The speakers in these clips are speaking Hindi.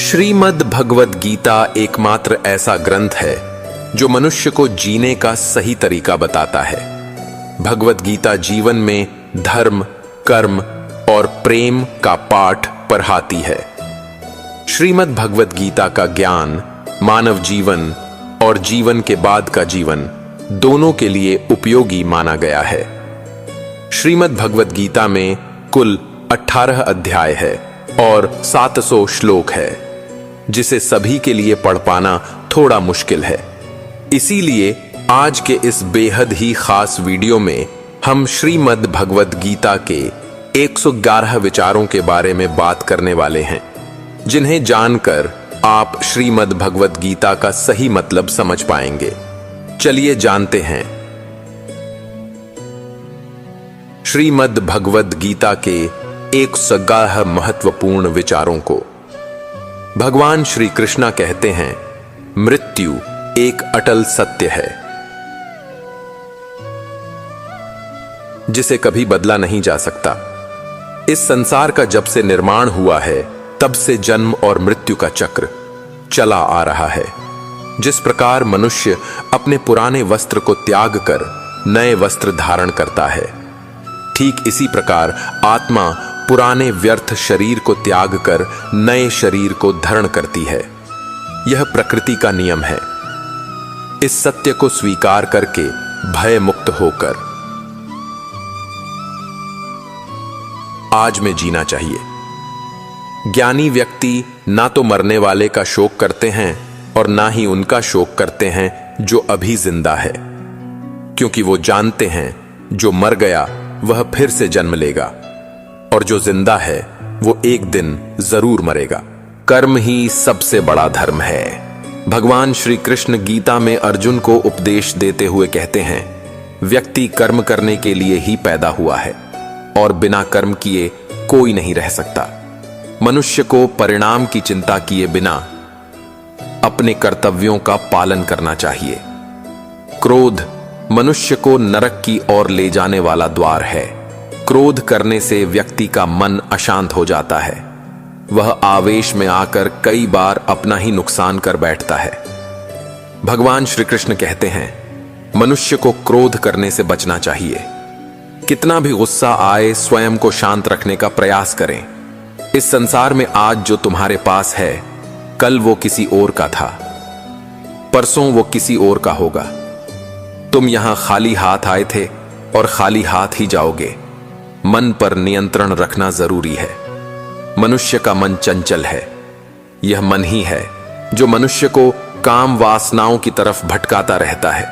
श्रीमद् भगवद गीता एकमात्र ऐसा ग्रंथ है जो मनुष्य को जीने का सही तरीका बताता है। भगवद गीता जीवन में धर्म, कर्म और प्रेम का पाठ पढ़ाती है। श्रीमद् भगवद गीता का ज्ञान मानव जीवन और जीवन के बाद का जीवन दोनों के लिए उपयोगी माना गया है। श्रीमद् भगवद गीता में कुल 18 अध्याय है और 700 श्लोक है, जिसे सभी के लिए पढ़ पाना थोड़ा मुश्किल है। इसीलिए आज के इस बेहद ही खास वीडियो में हम श्रीमद् भगवद गीता के 111 विचारों के बारे में बात करने वाले हैं, जिन्हें जानकर आप श्रीमद् भगवद गीता का सही मतलब समझ पाएंगे। चलिए जानते हैं श्रीमद् भगवद गीता के 111 महत्वपूर्ण विचारों को। भगवान श्री कृष्ण कहते हैं, मृत्यु एक अटल सत्य है जिसे कभी बदला नहीं जा सकता। इस संसार का जब से निर्माण हुआ है तब से जन्म और मृत्यु का चक्र चला आ रहा है। जिस प्रकार मनुष्य अपने पुराने वस्त्र को त्याग कर नए वस्त्र धारण करता है, ठीक इसी प्रकार आत्मा पुराने व्यर्थ शरीर को त्याग कर नए शरीर को धारण करती है। यह प्रकृति का नियम है। इस सत्य को स्वीकार करके भय मुक्त होकर आज में जीना चाहिए। ज्ञानी व्यक्ति ना तो मरने वाले का शोक करते हैं और ना ही उनका शोक करते हैं जो अभी जिंदा है, क्योंकि वो जानते हैं जो मर गया वह फिर से जन्म लेगा और जो जिंदा है वो एक दिन जरूर मरेगा। कर्म ही सबसे बड़ा धर्म है। भगवान श्री कृष्ण गीता में अर्जुन को उपदेश देते हुए कहते हैं, व्यक्ति कर्म करने के लिए ही पैदा हुआ है और बिना कर्म किए कोई नहीं रह सकता। मनुष्य को परिणाम की चिंता किए बिना अपने कर्तव्यों का पालन करना चाहिए। क्रोध मनुष्य को नरक की ओर ले जाने वाला द्वार है। क्रोध करने से व्यक्ति का मन अशांत हो जाता है। वह आवेश में आकर कई बार अपना ही नुकसान कर बैठता है। भगवान श्री कृष्ण कहते हैं, मनुष्य को क्रोध करने से बचना चाहिए। कितना भी गुस्सा आए स्वयं को शांत रखने का प्रयास करें। इस संसार में आज जो तुम्हारे पास है, कल वो किसी और का था, परसों वो किसी और का होगा। तुम यहां खाली हाथ आए थे और खाली हाथ ही जाओगे। मन पर नियंत्रण रखना जरूरी है। मनुष्य का मन चंचल है। यह मन ही है जो मनुष्य को काम वासनाओं की तरफ भटकाता रहता है।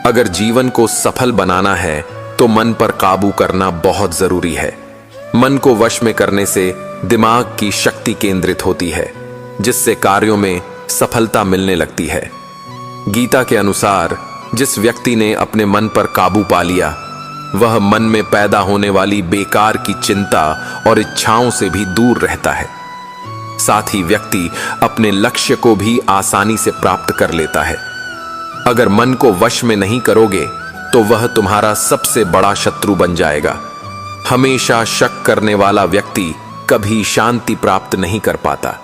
अगर जीवन को सफल बनाना है तो मन पर काबू करना बहुत जरूरी है। मन को वश में करने से दिमाग की शक्ति केंद्रित होती है, जिससे कार्यों में सफलता मिलने लगती है। गीता के अनुसार जिस व्यक्ति ने अपने मन पर काबू पा लिया, वह मन में पैदा होने वाली बेकार की चिंता और इच्छाओं से भी दूर रहता है। साथ ही व्यक्ति अपने लक्ष्य को भी आसानी से प्राप्त कर लेता है। अगर मन को वश में नहीं करोगे तो वह तुम्हारा सबसे बड़ा शत्रु बन जाएगा। हमेशा शक करने वाला व्यक्ति कभी शांति प्राप्त नहीं कर पाता।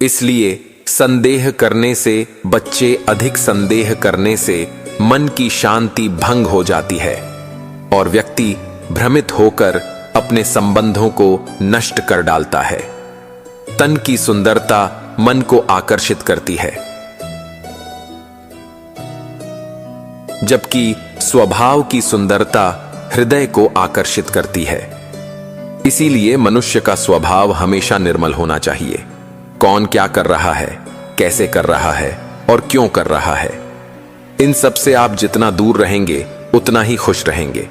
इसलिए संदेह करने से बच्चे अधिक संदेह करने से मन की शांति भंग हो जाती है और व्यक्ति भ्रमित होकर अपने संबंधों को नष्ट कर डालता है। तन की सुंदरता मन को आकर्षित करती है, जबकि स्वभाव की सुंदरता हृदय को आकर्षित करती है। इसीलिए मनुष्य का स्वभाव हमेशा निर्मल होना चाहिए। कौन क्या कर रहा है, कैसे कर रहा है और क्यों कर रहा है, इन सब से आप जितना दूर रहेंगे उतना ही खुश रहेंगे।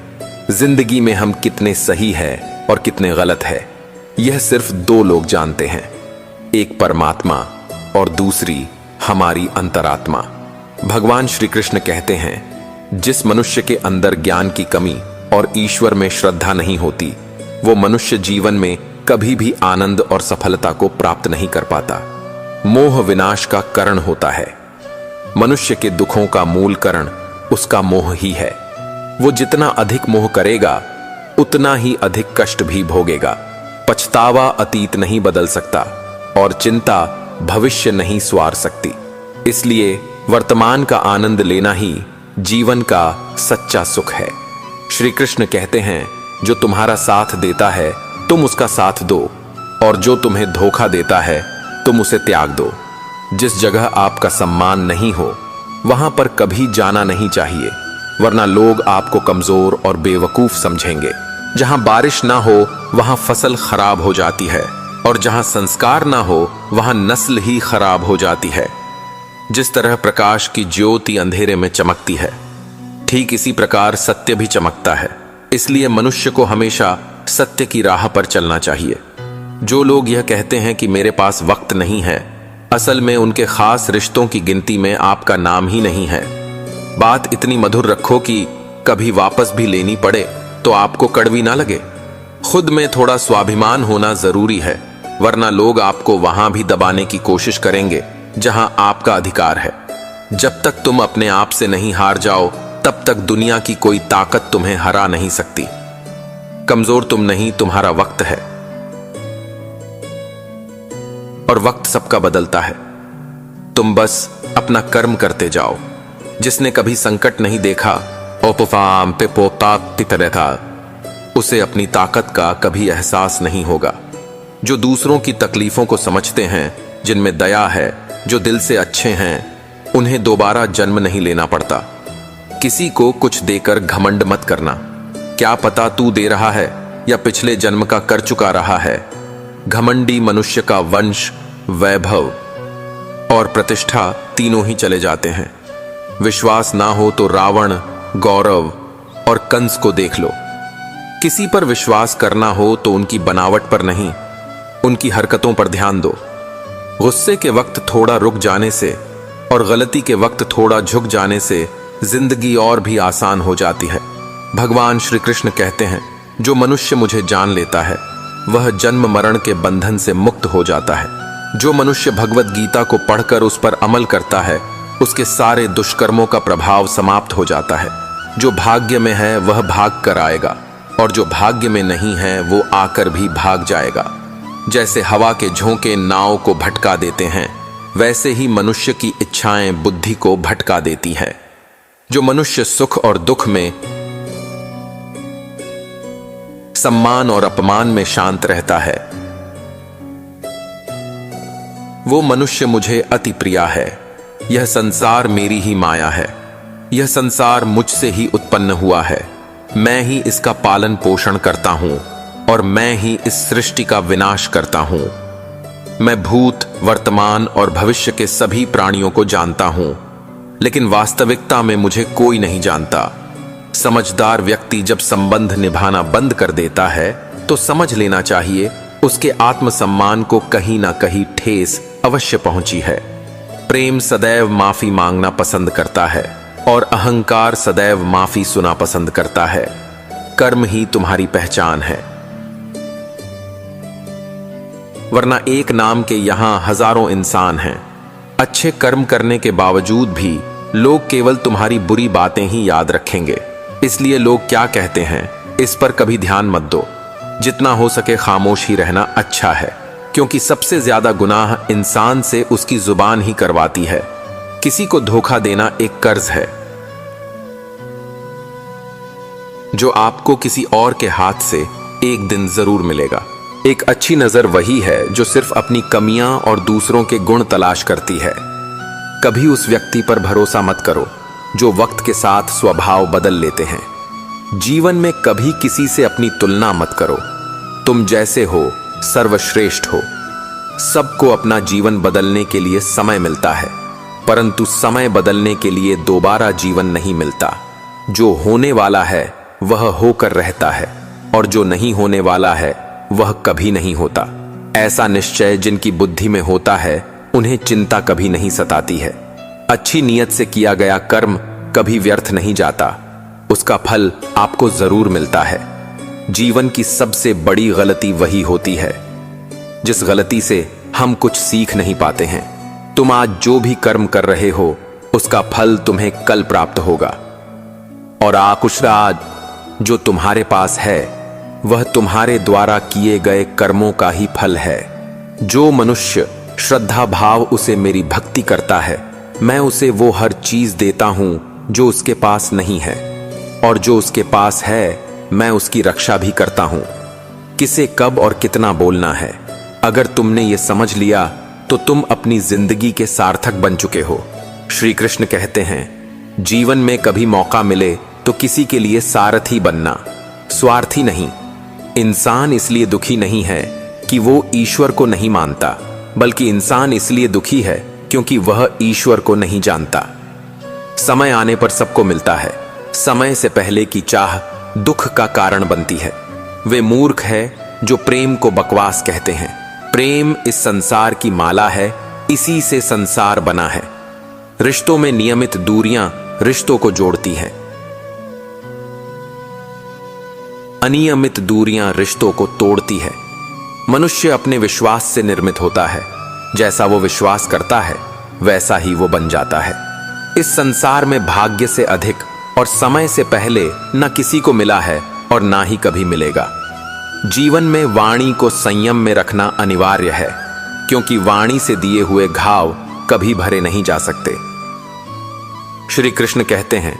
जिंदगी में हम कितने सही हैं और कितने गलत है, यह सिर्फ दो लोग जानते हैं, एक परमात्मा और दूसरी हमारी अंतरात्मा। भगवान श्री कृष्ण कहते हैं, जिस मनुष्य के अंदर ज्ञान की कमी और ईश्वर में श्रद्धा नहीं होती, वो मनुष्य जीवन में कभी भी आनंद और सफलता को प्राप्त नहीं कर पाता। मोह विनाश का कारण होता है। मनुष्य के दुखों का मूल कारण उसका मोह ही है। वो जितना अधिक मोह करेगा उतना ही अधिक कष्ट भी भोगेगा। पछतावा अतीत नहीं बदल सकता और चिंता भविष्य नहीं स्वार सकती। इसलिए वर्तमान का आनंद लेना ही जीवन का सच्चा सुख है। श्री कृष्ण कहते हैं, जो तुम्हारा साथ देता है तुम उसका साथ दो, और जो तुम्हें धोखा देता है तुम उसे त्याग दो। जिस जगह आपका सम्मान नहीं हो वहां पर कभी जाना नहीं चाहिए, वरना लोग आपको कमजोर और बेवकूफ समझेंगे। जहां बारिश ना हो वहां फसल खराब हो जाती है, और जहां संस्कार ना हो वहां नस्ल ही खराब हो जाती है। जिस तरह प्रकाश की ज्योति अंधेरे में चमकती है, ठीक इसी प्रकार सत्य भी चमकता है। इसलिए मनुष्य को हमेशा सत्य की राह पर चलना चाहिए। जो लोग यह कहते हैं कि मेरे पास वक्त नहीं है, असल में उनके खास रिश्तों की गिनती में आपका नाम ही नहीं है। बात इतनी मधुर रखो कि कभी वापस भी लेनी पड़े तो आपको कड़वी ना लगे। खुद में थोड़ा स्वाभिमान होना जरूरी है, वरना लोग आपको वहां भी दबाने की कोशिश करेंगे जहां आपका अधिकार है। जब तक तुम अपने आप से नहीं हार जाओ तब तक दुनिया की कोई ताकत तुम्हें हरा नहीं सकती। कमजोर तुम नहीं, तुम्हारा वक्त है, और वक्त सबका बदलता है। तुम बस अपना कर्म करते जाओ। जिसने कभी संकट नहीं देखा उसे अपनी ताकत का कभी एहसास नहीं होगा। जो दूसरों की तकलीफों को समझते हैं, जिनमें दया है, जो दिल से अच्छे हैं, उन्हें दोबारा जन्म नहीं लेना पड़ता। किसी को कुछ देकर घमंड मत करना। क्या पता तू दे रहा है या पिछले जन्म का कर चुका रहा है। घमंडी मनुष्य का वंश, वैभव और प्रतिष्ठा तीनों ही चले जाते हैं। विश्वास ना हो तो रावण, गौरव और कंस को देख लो। किसी पर विश्वास करना हो तो उनकी बनावट पर नहीं, उनकी हरकतों पर ध्यान दो। गुस्से के वक्त थोड़ा रुक जाने से और गलती के वक्त थोड़ा झुक जाने से जिंदगी और भी आसान हो जाती है। भगवान श्री कृष्ण कहते हैं, जो मनुष्य मुझे जान लेता है वह जन्म मरण के बंधन से मुक्त हो जाता है। जो मनुष्य भगवत गीता को पढ़कर उस पर अमल करता है, उसके सारे दुष्कर्मों का प्रभाव समाप्त हो जाता है। जो भाग्य में है वह भाग कर आएगा, और जो भाग्य में नहीं है वो आकर भी भाग जाएगा। जैसे हवा के झोंके नाव को भटका देते हैं, वैसे ही मनुष्य की इच्छाएं बुद्धि को भटका देती हैं। जो मनुष्य सुख और दुख में, सम्मान और अपमान में शांत रहता है, वो मनुष्य मुझे अति प्रिया है। यह संसार मेरी ही माया है। यह संसार मुझसे ही उत्पन्न हुआ है। मैं ही इसका पालन पोषण करता हूं और मैं ही इस सृष्टि का विनाश करता हूं। मैं भूत, वर्तमान और भविष्य के सभी प्राणियों को जानता हूं, लेकिन वास्तविकता में मुझे कोई नहीं जानता। समझदार व्यक्ति जब संबंध निभाना बंद कर देता है तो समझ लेना चाहिए उसके आत्मसम्मान को कहीं ना कहीं ठेस अवश्य पहुंची है। प्रेम सदैव माफी मांगना पसंद करता है और अहंकार सदैव माफी सुना पसंद करता है। कर्म ही तुम्हारी पहचान है, वरना एक नाम के यहां हजारों इंसान हैं। अच्छे कर्म करने के बावजूद भी लोग केवल तुम्हारी बुरी बातें ही याद रखेंगे। इसलिए लोग क्या कहते हैं इस पर कभी ध्यान मत दो। जितना हो सके खामोश ही रहना अच्छा है, क्योंकि सबसे ज्यादा गुनाह इंसान से उसकी जुबान ही करवाती है। किसी को धोखा देना एक कर्ज है जो आपको किसी और के हाथ से एक दिन जरूर मिलेगा। एक अच्छी नजर वही है जो सिर्फ अपनी कमियां और दूसरों के गुण तलाश करती है। कभी उस व्यक्ति पर भरोसा मत करो जो वक्त के साथ स्वभाव बदल लेते हैं। जीवन में कभी किसी से अपनी तुलना मत करो। तुम जैसे हो सर्वश्रेष्ठ हो। सबको अपना जीवन बदलने के लिए समय मिलता है, परंतु समय बदलने के लिए दोबारा जीवन नहीं मिलता। जो होने वाला है वह होकर रहता है, और जो नहीं होने वाला है वह कभी नहीं होता। ऐसा निश्चय जिनकी बुद्धि में होता है उन्हें चिंता कभी नहीं सताती है। अच्छी नीयत से किया गया कर्म कभी व्यर्थ नहीं जाता, उसका फल आपको जरूर मिलता है। जीवन की सबसे बड़ी गलती वही होती है जिस गलती से हम कुछ सीख नहीं पाते हैं। तुम आज जो भी कर्म कर रहे हो उसका फल तुम्हें कल प्राप्त होगा, और आज जो तुम्हारे पास है वह तुम्हारे द्वारा किए गए कर्मों का ही फल है। जो मनुष्य श्रद्धा भाव उसे मेरी भक्ति करता है। मैं उसे वो हर चीज देता हूं जो उसके पास नहीं है, और जो उसके पास है मैं उसकी रक्षा भी करता हूं। किसे कब और कितना बोलना है, अगर तुमने ये समझ लिया तो तुम अपनी जिंदगी के सार्थक बन चुके हो। श्री कृष्ण कहते हैं, जीवन में कभी मौका मिले तो किसी के लिए सारथी बनना, स्वार्थी नहीं। इंसान इसलिए दुखी नहीं है कि वो ईश्वर को नहीं मानता, बल्कि इंसान इसलिए दुखी है क्योंकि वह ईश्वर को नहीं जानता। समय आने पर सबको मिलता है, समय से पहले की चाह दुख का कारण बनती है। वे मूर्ख है जो प्रेम को बकवास कहते हैं। प्रेम इस संसार की माला है, इसी से संसार बना है। रिश्तों में नियमित दूरियां रिश्तों को जोड़ती हैं, अनियमित दूरियां रिश्तों को तोड़ती है। मनुष्य अपने विश्वास से निर्मित होता है, जैसा वो विश्वास करता है वैसा ही वो बन जाता है। इस संसार में भाग्य से अधिक और समय से पहले न किसी को मिला है और ना ही कभी मिलेगा। जीवन में वाणी को संयम में रखना अनिवार्य है, क्योंकि वाणी से दिए हुए घाव कभी भरे नहीं जा सकते। श्री कृष्ण कहते हैं,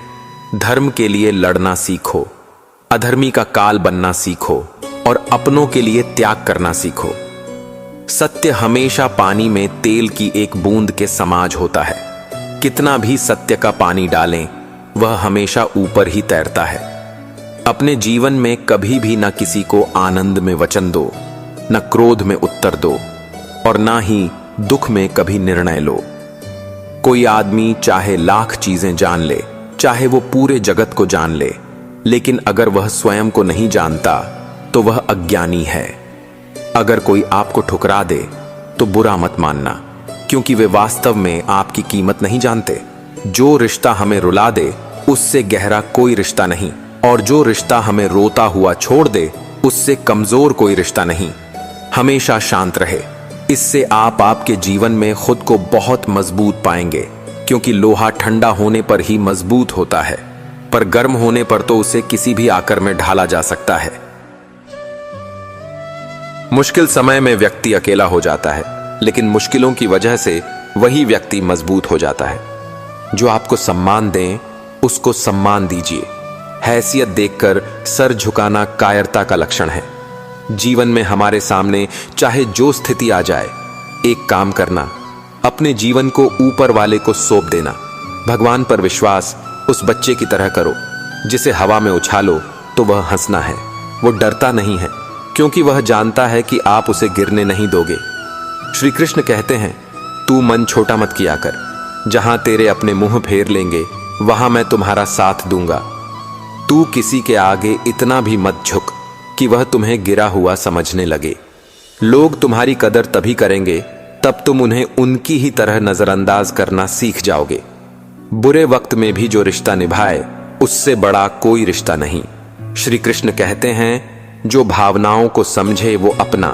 धर्म के लिए लड़ना सीखो, अधर्मी का काल बनना सीखो और अपनों के लिए त्याग करना सीखो। सत्य हमेशा पानी में तेल की एक बूंद के समाज होता है। कितना भी सत्य का पानी डालें, वह हमेशा ऊपर ही तैरता है। अपने जीवन में कभी भी न किसी को आनंद में वचन दो, न क्रोध में उत्तर दो, और ना ही दुख में कभी निर्णय लो। कोई आदमी चाहे लाख चीजें जान ले, चाहे वो पूरे जगत को जान ले, लेकिन अगर वह स्वयं को नहीं जानता तो वह अज्ञानी है। अगर कोई आपको ठुकरा दे तो बुरा मत मानना, क्योंकि वे वास्तव में आपकी कीमत नहीं जानते। जो रिश्ता हमें रुला दे उससे गहरा कोई रिश्ता नहीं, और जो रिश्ता हमें रोता हुआ छोड़ दे उससे कमजोर कोई रिश्ता नहीं। हमेशा शांत रहे, इससे आप आपके जीवन में खुद को बहुत मजबूत पाएंगे, क्योंकि लोहा ठंडा होने पर ही मजबूत होता है, पर गर्म होने पर तो उसे किसी भी आकर में ढाला जा सकता है। मुश्किल समय में व्यक्ति अकेला हो जाता है, लेकिन मुश्किलों की वजह से वही व्यक्ति मजबूत हो जाता है। जो आपको सम्मान दें उसको सम्मान दीजिए। हैसियत देखकर सर झुकाना कायरता का लक्षण है। जीवन में हमारे सामने चाहे जो स्थिति आ जाए, एक काम करना, अपने जीवन को ऊपर वाले को सौंप देना। भगवान पर विश्वास उस बच्चे की तरह करो जिसे हवा में उछालो तो वह हंसना है। वो डरता नहीं है, क्योंकि वह जानता है कि आप उसे गिरने नहीं दोगे। श्री कृष्ण कहते हैं, तू मन छोटा मत किया कर, जहां तेरे अपने मुंह फेर लेंगे वहां मैं तुम्हारा साथ दूंगा। तू किसी के आगे इतना भी मत झुक कि वह तुम्हें गिरा हुआ समझने लगे। लोग तुम्हारी कदर तभी करेंगे तब तुम उन्हें उनकी ही तरह नजरअंदाज करना सीख जाओगे। बुरे वक्त में भी जो रिश्ता निभाए उससे बड़ा कोई रिश्ता नहीं। श्री कृष्ण कहते हैं, जो भावनाओं को समझे वो अपना,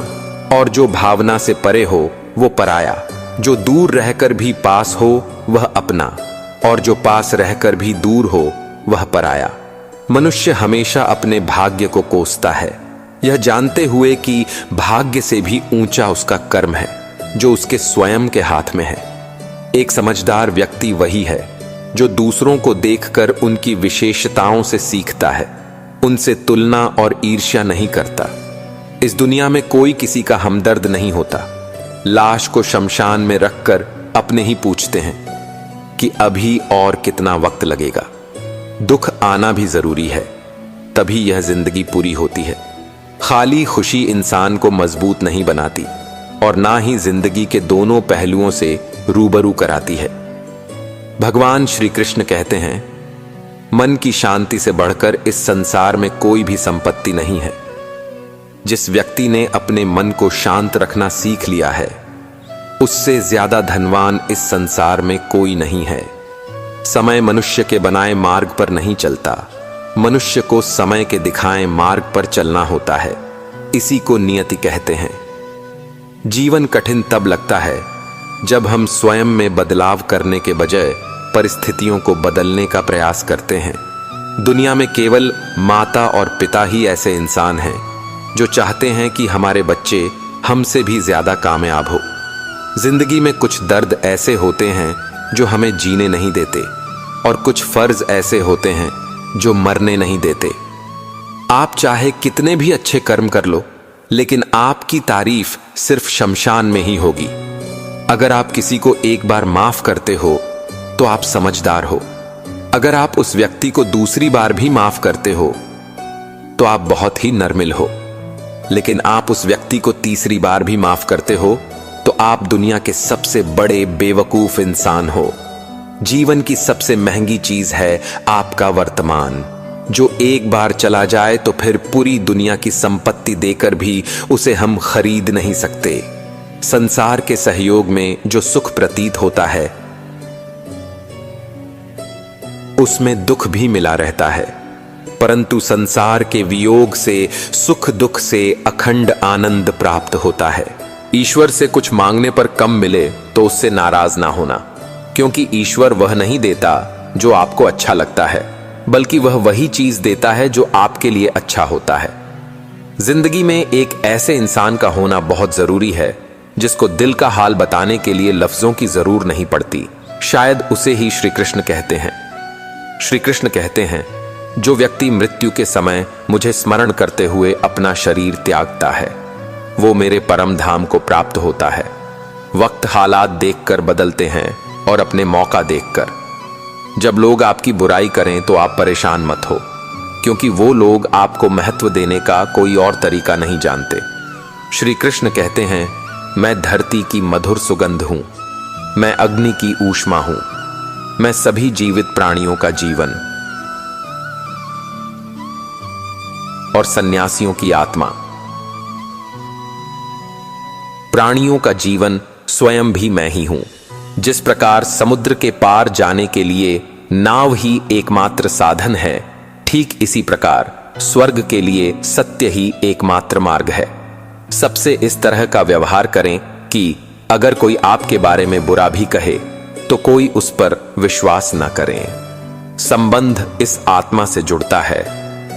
और जो भावना से परे हो वो पराया। जो दूर रहकर भी पास हो वह अपना, और जो पास रहकर भी दूर हो वह पराया। मनुष्य हमेशा अपने भाग्य को कोसता है, यह जानते हुए कि भाग्य से भी ऊंचा उसका कर्म है जो उसके स्वयं के हाथ में है। एक समझदार व्यक्ति वही है जो दूसरों को देखकर उनकी विशेषताओं से सीखता है, उनसे तुलना और ईर्ष्या नहीं करता। इस दुनिया में कोई किसी का हमदर्द नहीं होता। लाश को शमशान में रखकर अपने ही पूछते हैं कि अभी और कितना वक्त लगेगा। दुख आना भी जरूरी है, तभी यह जिंदगी पूरी होती है। खाली खुशी इंसान को मजबूत नहीं बनाती, और ना ही जिंदगी के दोनों पहलुओं से रूबरू कराती है। भगवान श्री कृष्ण कहते हैं, मन की शांति से बढ़कर इस संसार में कोई भी संपत्ति नहीं है। जिस व्यक्ति ने अपने मन को शांत रखना सीख लिया है, उससे ज्यादा धनवान इस संसार में कोई नहीं है। समय मनुष्य के बनाए मार्ग पर नहीं चलता, मनुष्य को समय के दिखाए मार्ग पर चलना होता है। इसी को नियति कहते हैं। जीवन कठिन तब लगता है जब हम स्वयं में बदलाव करने के बजाय परिस्थितियों को बदलने का प्रयास करते हैं। दुनिया में केवल माता और पिता ही ऐसे इंसान हैं जो चाहते हैं कि हमारे बच्चे हमसे भी ज्यादा कामयाब हो। जिंदगी में कुछ दर्द ऐसे होते हैं जो हमें जीने नहीं देते, और कुछ फर्ज ऐसे होते हैं जो मरने नहीं देते। आप चाहे कितने भी अच्छे कर्म कर लो, लेकिन आपकी तारीफ सिर्फ शमशान में ही होगी। अगर आप किसी को एक बार माफ करते हो तो आप समझदार हो। अगर आप उस व्यक्ति को दूसरी बार भी माफ करते हो तो आप बहुत ही नर्मिल हो। लेकिन आप उस व्यक्ति को तीसरी बार भी माफ करते हो तो आप दुनिया के सबसे बड़े बेवकूफ इंसान हो। जीवन की सबसे महंगी चीज है आपका वर्तमान, जो एक बार चला जाए तो फिर पूरी दुनिया की संपत्ति देकर भी उसे हम खरीद नहीं सकते। संसार के सहयोग में जो सुख प्रतीत होता है उसमें दुख भी मिला रहता है, परंतु संसार के वियोग से, सुख दुख से अखंड आनंद प्राप्त होता है। ईश्वर से कुछ मांगने पर कम मिले तो उससे नाराज ना होना, क्योंकि ईश्वर वह नहीं देता जो आपको अच्छा लगता है, बल्कि वह वही चीज देता है जो आपके लिए अच्छा होता है। जिंदगी में एक ऐसे इंसान का होना बहुत जरूरी है जिसको दिल का हाल बताने के लिए लफ्जों की जरूर नहीं पड़ती। शायद उसे ही श्री कृष्ण कहते हैं। श्री कृष्ण कहते हैं, जो व्यक्ति मृत्यु के समय मुझे स्मरण करते हुए अपना शरीर त्यागता है वो मेरे परम धाम को प्राप्त होता है। वक्त हालात देखकर बदलते हैं और अपने मौका देखकर। जब लोग आपकी बुराई करें तो आप परेशान मत हो, क्योंकि वो लोग आपको महत्व देने का कोई और तरीका नहीं जानते। श्री कृष्ण कहते हैं, मैं धरती की मधुर सुगंध हूं, मैं अग्नि की ऊष्मा हूं, मैं सभी जीवित प्राणियों का जीवन और सन्यासियों की आत्मा। प्राणियों का जीवन स्वयं भी मैं ही हूं। जिस प्रकार समुद्र के पार जाने के लिए नाव ही एकमात्र साधन है, ठीक इसी प्रकार स्वर्ग के लिए सत्य ही एकमात्र मार्ग है। सबसे इस तरह का व्यवहार करें कि अगर कोई आपके बारे में बुरा भी कहे तो कोई उस पर विश्वास न करें। संबंध इस आत्मा से जुड़ता है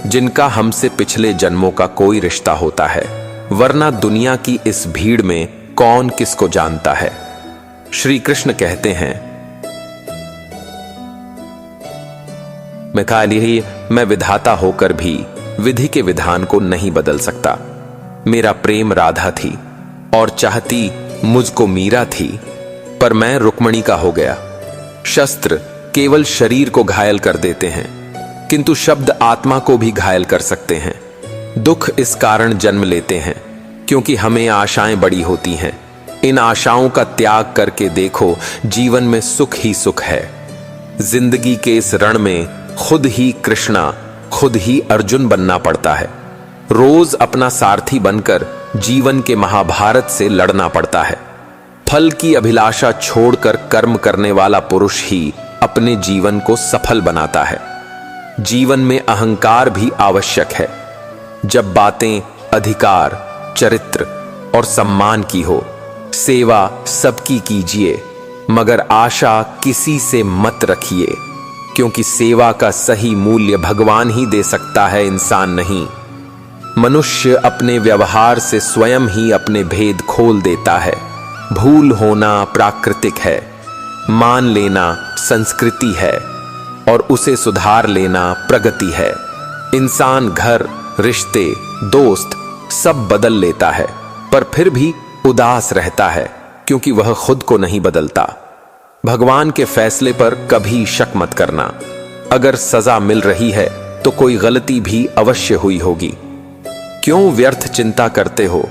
जिनका हमसे पिछले जन्मों का कोई रिश्ता होता है, वरना दुनिया की इस भीड़ में कौन किसको जानता है। श्री कृष्ण कहते हैं, मैं विधाता होकर भी विधि के विधान को नहीं बदल सकता। मेरा प्रेम राधा थी और चाहती मुझको मीरा थी, पर मैं रुक्मणी का हो गया। शस्त्र केवल शरीर को घायल कर देते हैं, किंतु शब्द आत्मा को भी घायल कर सकते हैं। दुख इस कारण जन्म लेते हैं क्योंकि हमें आशाएं बड़ी होती हैं। इन आशाओं का त्याग करके देखो, जीवन में सुख ही सुख है। जिंदगी के इस रण में खुद ही कृष्णा, खुद ही अर्जुन बनना पड़ता है। रोज अपना सारथी बनकर जीवन के महाभारत से लड़ना पड़ता है। फल की अभिलाषा छोड़कर कर्म करने वाला पुरुष ही अपने जीवन को सफल बनाता है। जीवन में अहंकार भी आवश्यक है। जब बातें अधिकार, चरित्र और सम्मान की हो, सेवा सबकी कीजिए, मगर आशा किसी से मत रखिए, क्योंकि सेवा का सही मूल्य भगवान ही दे सकता है, इंसान नहीं। मनुष्य अपने व्यवहार से स्वयं ही अपने भेद खोल देता है। भूल होना प्राकृतिक है, मान लेना संस्कृति है और उसे सुधार लेना प्रगति है। इंसान घर, रिश्ते, दोस्त सब बदल लेता है, पर फिर भी उदास रहता है क्योंकि वह खुद को नहीं बदलता। भगवान के फैसले पर कभी शक मत करना। अगर सजा मिल रही है तो कोई गलती भी अवश्य हुई होगी। क्यों व्यर्थ चिंता करते हो?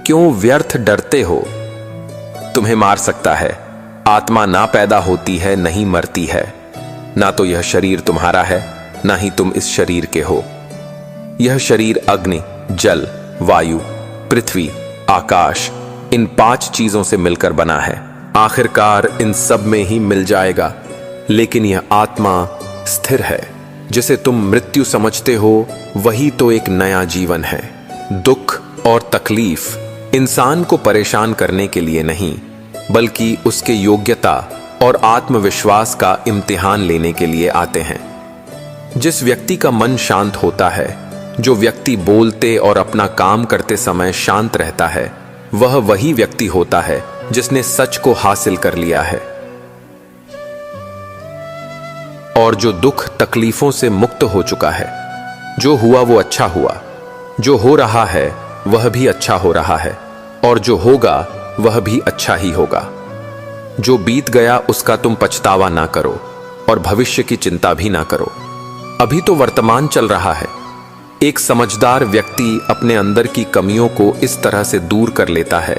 क्यों व्यर्थ डरते हो? तुम्हें मार सकता है। आत्मा ना पैदा होती है, नहीं मरती है। ना तो यह शरीर तुम्हारा है, ना ही तुम इस शरीर के हो। यह शरीर अग्नि, जल, वायु, पृथ्वी, आकाश, इन 5 चीजों से मिलकर बना है। आखिरकार इन सब में ही मिल जाएगा, लेकिन यह आत्मा स्थिर है। जिसे तुम मृत्यु समझते हो वही तो एक नया जीवन है। दुख और तकलीफ इंसान को परेशान करने के लिए नहीं, बल्कि उसके योग्यता और आत्मविश्वास का इम्तिहान लेने के लिए आते हैं। जिस व्यक्ति का मन शांत होता है, जो व्यक्ति बोलते और अपना काम करते समय शांत रहता है, वह वही व्यक्ति होता है जिसने सच को हासिल कर लिया है। और जो दुख तकलीफों से मुक्त हो चुका है। जो हुआ वो अच्छा हुआ, जो हो रहा है वह भी अच्छा हो रहा है, और जो होगा वह भी अच्छा ही होगा। जो बीत गया उसका तुम पछतावा ना करो और भविष्य की चिंता भी ना करो। अभी तो वर्तमान चल रहा है। एक समझदार व्यक्ति अपने अंदर की कमियों को इस तरह से दूर कर लेता है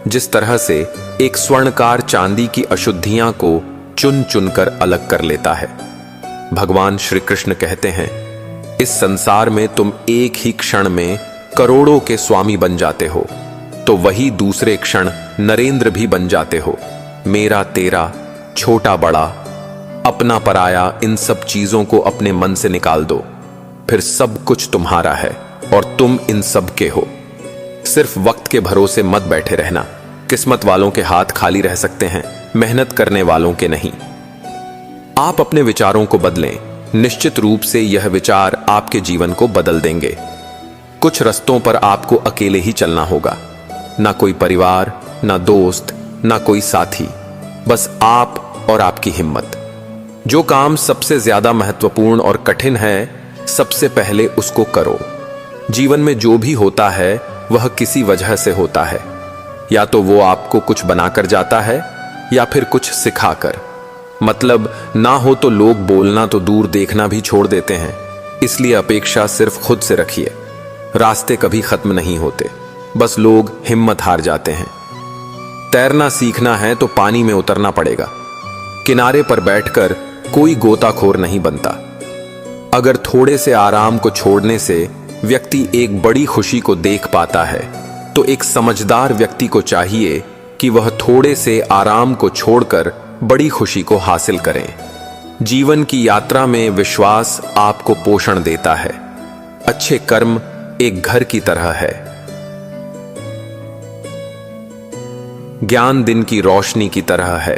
जिस तरह से एक स्वर्णकार चांदी की अशुद्धियां को चुन चुनकर अलग कर लेता है। भगवान श्री कृष्ण कहते हैं, इस संसार में तुम एक ही क्षण में करोड़ों के स्वामी बन जाते हो, तो वही दूसरे क्षण नरेंद्र भी बन जाते हो। मेरा तेरा, छोटा बड़ा, अपना पराया, इन सब चीजों को अपने मन से निकाल दो, फिर सब कुछ तुम्हारा है और तुम इन सब के हो। सिर्फ वक्त के भरोसे मत बैठे रहना। किस्मत वालों के हाथ खाली रह सकते हैं, मेहनत करने वालों के नहीं। आप अपने विचारों को बदलें, निश्चित रूप से यह विचार आपके जीवन को बदल देंगे। कुछ रास्तों पर आपको अकेले ही चलना होगा, ना कोई परिवार, ना दोस्त, ना कोई साथी, बस आप और आपकी हिम्मत। जो काम सबसे ज्यादा महत्वपूर्ण और कठिन है, सबसे पहले उसको करो। जीवन में जो भी होता है वह किसी वजह से होता है, या तो वो आपको कुछ बनाकर जाता है या फिर कुछ सिखाकर। मतलब ना हो तो लोग बोलना तो दूर, देखना भी छोड़ देते हैं। इसलिए अपेक्षा सिर्फ खुद से रखिए। रास्ते कभी खत्म नहीं होते, बस लोग हिम्मत हार जाते हैं। तैरना सीखना है तो पानी में उतरना पड़ेगा। किनारे पर बैठकर कोई गोताखोर नहीं बनता। अगर थोड़े से आराम को छोड़ने से व्यक्ति एक बड़ी खुशी को देख पाता है, तो एक समझदार व्यक्ति को चाहिए कि वह थोड़े से आराम को छोड़कर बड़ी खुशी को हासिल करें। जीवन की यात्रा में विश्वास आपको पोषण देता है। अच्छे कर्म एक घर की तरह है। ज्ञान दिन की रोशनी की तरह है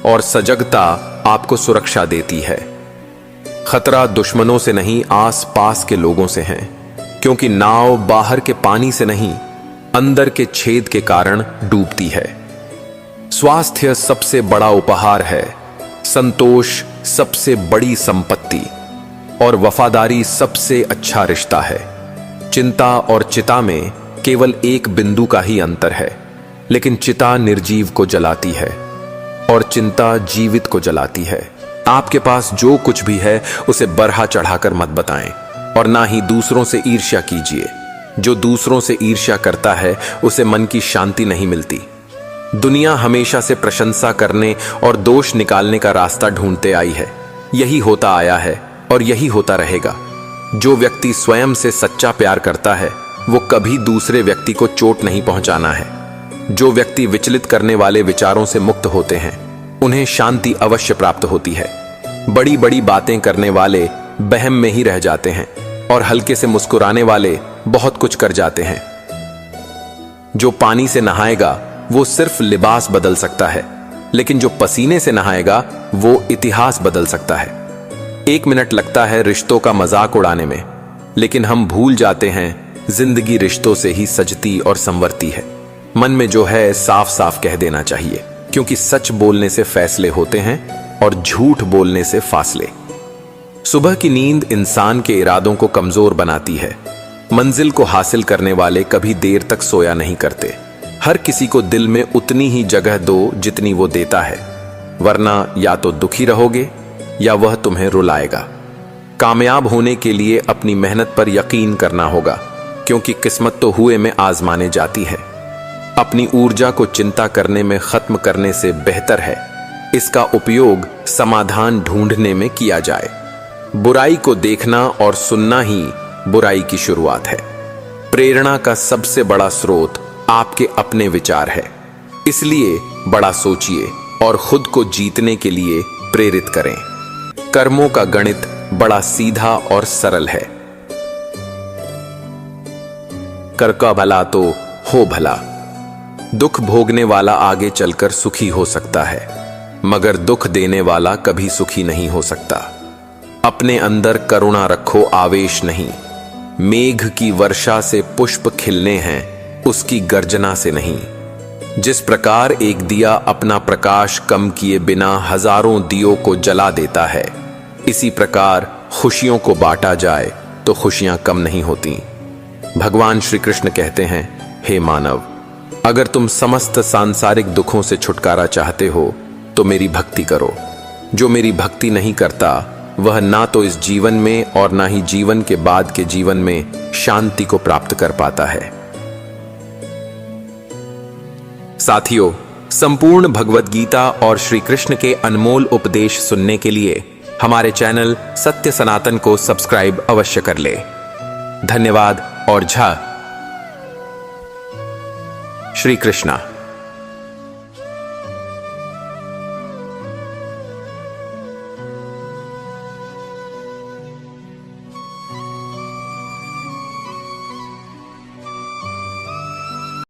और सजगता आपको सुरक्षा देती है। खतरा दुश्मनों से नहीं, आस पास के लोगों से है, क्योंकि नाव बाहर के पानी से नहीं, अंदर के छेद के कारण डूबती है। स्वास्थ्य सबसे बड़ा उपहार है, संतोष सबसे बड़ी संपत्ति और वफादारी सबसे अच्छा रिश्ता है। चिंता और चिता में केवल एक बिंदु का ही अंतर है, लेकिन चिता निर्जीव को जलाती है और चिंता जीवित को जलाती है। आपके पास जो कुछ भी है उसे बरहा चढ़ाकर मत बताएं और ना ही दूसरों से ईर्ष्या कीजिए। जो दूसरों से ईर्ष्या करता है उसे मन की शांति नहीं मिलती। दुनिया हमेशा से प्रशंसा करने और दोष निकालने का रास्ता ढूंढते आई है। यही होता आया है और यही होता रहेगा। जो व्यक्ति स्वयं से सच्चा प्यार करता है वो कभी दूसरे व्यक्ति को चोट नहीं पहुंचाना है। जो व्यक्ति विचलित करने वाले विचारों से मुक्त होते हैं उन्हें शांति अवश्य प्राप्त होती है। बड़ी बड़ी बातें करने वाले बहम में ही रह जाते हैं और हल्के से मुस्कुराने वाले बहुत कुछ कर जाते हैं। जो पानी से नहाएगा वो सिर्फ लिबास बदल सकता है, लेकिन जो पसीने से नहाएगा वो इतिहास बदल सकता है। 1 मिनट लगता है रिश्तों का मजाक उड़ाने में, लेकिन हम भूल जाते हैं जिंदगी रिश्तों से ही सजती और संवरती है। मन में जो है साफ साफ कह देना चाहिए, क्योंकि सच बोलने से फैसले होते हैं और झूठ बोलने से फासले। सुबह की नींद इंसान के इरादों को कमजोर बनाती है। मंजिल को हासिल करने वाले कभी देर तक सोया नहीं करते। हर किसी को दिल में उतनी ही जगह दो जितनी वो देता है, वरना या तो दुखी रहोगे या वह तुम्हें रुलाएगा। कामयाब होने के लिए अपनी मेहनत पर यकीन करना होगा, क्योंकि किस्मत तो हुए में आजमाने जाती है। अपनी ऊर्जा को चिंता करने में खत्म करने से बेहतर है इसका उपयोग समाधान ढूंढने में किया जाए। बुराई को देखना और सुनना ही बुराई की शुरुआत है। प्रेरणा का सबसे बड़ा स्रोत आपके अपने विचार है, इसलिए बड़ा सोचिए और खुद को जीतने के लिए प्रेरित करें। कर्मों का गणित बड़ा सीधा और सरल है। कर का भला तो हो भला। दुख भोगने वाला आगे चलकर सुखी हो सकता है, मगर दुख देने वाला कभी सुखी नहीं हो सकता। अपने अंदर करुणा रखो, आवेश नहीं। मेघ की वर्षा से पुष्प खिलने हैं, उसकी गर्जना से नहीं। जिस प्रकार एक दिया अपना प्रकाश कम किए बिना हजारों दियों को जला देता है, इसी प्रकार खुशियों को बांटा जाए तो खुशियां कम नहीं होती। भगवान श्री कृष्ण कहते हैं, हे मानव, अगर तुम समस्त सांसारिक दुखों से छुटकारा चाहते हो तो मेरी भक्ति करो। जो मेरी भक्ति नहीं करता वह ना तो इस जीवन में और ना ही जीवन के बाद के जीवन में शांति को प्राप्त कर पाता है। साथियों, संपूर्ण भगवत गीता और श्री कृष्ण के अनमोल उपदेश सुनने के लिए हमारे चैनल सत्य सनातन को सब्सक्राइब अवश्य कर ले। धन्यवाद और जय श्री कृष्णा।